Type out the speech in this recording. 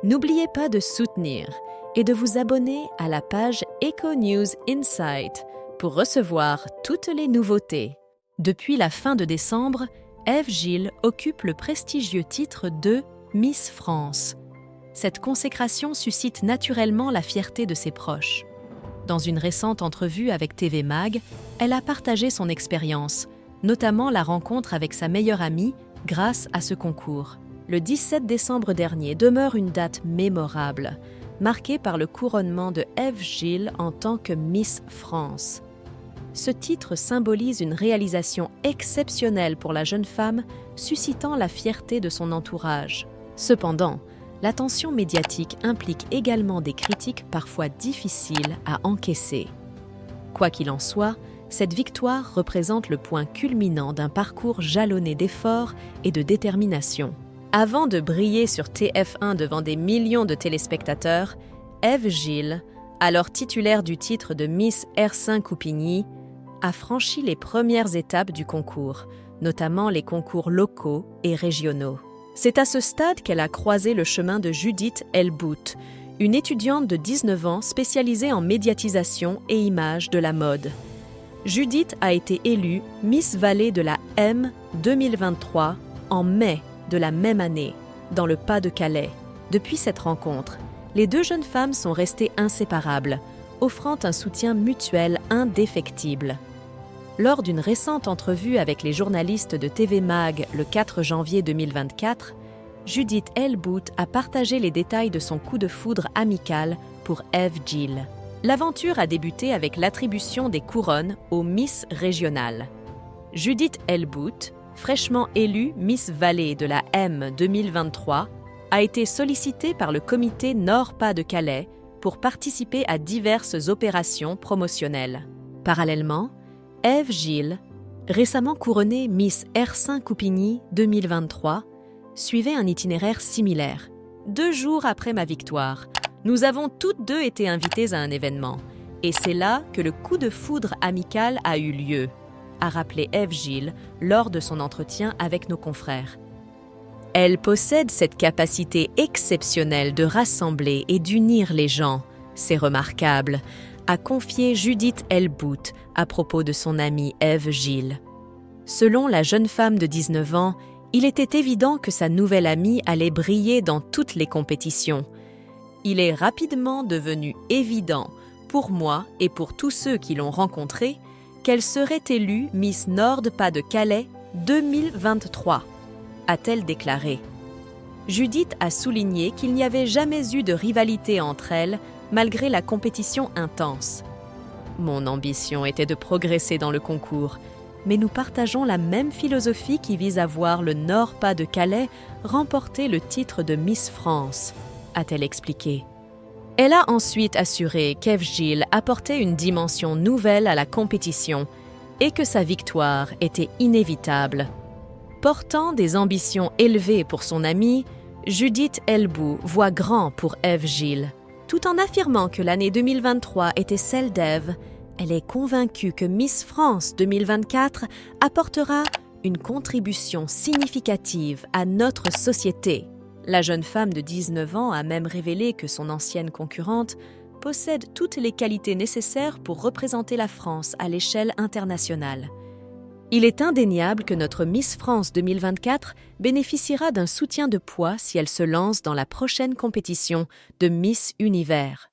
N'oubliez pas de soutenir et de vous abonner à la page Eco News Insight pour recevoir toutes les nouveautés. Depuis la fin de décembre, Ève Gilles occupe le prestigieux titre de Miss France. Cette consécration suscite naturellement la fierté de ses proches. Dans une récente entrevue avec TV Mag, elle a partagé son expérience, notamment la rencontre avec sa meilleure amie grâce à ce concours. Le 17 décembre dernier demeure une date mémorable, marquée par le couronnement de Ève Gilles en tant que Miss France. Ce titre symbolise une réalisation exceptionnelle pour la jeune femme, suscitant la fierté de son entourage. Cependant, l'attention médiatique implique également des critiques parfois difficiles à encaisser. Quoi qu'il en soit, cette victoire représente le point culminant d'un parcours jalonné d'efforts et de détermination. Avant de briller sur TF1 devant des millions de téléspectateurs, Ève Gilles, alors titulaire du titre de Miss R5 a franchi les premières étapes du concours, notamment les concours locaux et régionaux. C'est à ce stade qu'elle a croisé le chemin de Judith Elbout, une étudiante de 19 ans spécialisée en médiatisation et images de la mode. Judith a été élue Miss Vallée de la M 2023 en mai de la même année, dans le Pas-de-Calais. Depuis cette rencontre, les deux jeunes femmes sont restées inséparables, offrant un soutien mutuel indéfectible. Lors d'une récente entrevue avec les journalistes de TV Mag le 4 janvier 2024, Judith Elbout a partagé les détails de son coup de foudre amical pour Ève Gilles. L'aventure a débuté avec l'attribution des couronnes aux Miss régionales. Judith Elbout, fraîchement élue Miss Vallée de la M 2023, a été sollicitée par le comité Nord-Pas-de-Calais pour participer à diverses opérations promotionnelles. Parallèlement, Ève Gilles, récemment couronnée Miss R5 2023, suivait un itinéraire similaire. 2 jours après ma victoire, nous avons toutes deux été invitées à un événement, et c'est là que le coup de foudre amical a eu lieu, a rappelé Ève Gilles lors de son entretien avec nos confrères. Elle possède cette capacité exceptionnelle de rassembler et d'unir les gens. C'est remarquable, a confié Judith Elbout à propos de son amie Ève Gilles. Selon la jeune femme de 19 ans, il était évident que sa nouvelle amie allait briller dans toutes les compétitions. Il est rapidement devenu évident, pour moi et pour tous ceux qui l'ont rencontrée, qu'elle serait élue Miss Nord-Pas-de-Calais 2023, a-t-elle déclaré. Judith a souligné qu'il n'y avait jamais eu de rivalité entre elles, malgré la compétition intense. Mon ambition était de progresser dans le concours, mais nous partageons la même philosophie qui vise à voir le Nord-Pas-de-Calais remporter le titre de Miss France, a-t-elle expliqué. Elle a ensuite assuré qu'Ève Gilles apportait une dimension nouvelle à la compétition et que sa victoire était inévitable. Portant des ambitions élevées pour son amie, Judith Elbout voit grand pour Ève Gilles. Tout en affirmant que l'année 2023 était celle d'Ève, elle est convaincue que Miss France 2024 apportera une contribution significative à notre société. La jeune femme de 19 ans a même révélé que son ancienne concurrente possède toutes les qualités nécessaires pour représenter la France à l'échelle internationale. Il est indéniable que notre Miss France 2024 bénéficiera d'un soutien de poids si elle se lance dans la prochaine compétition de Miss Univers.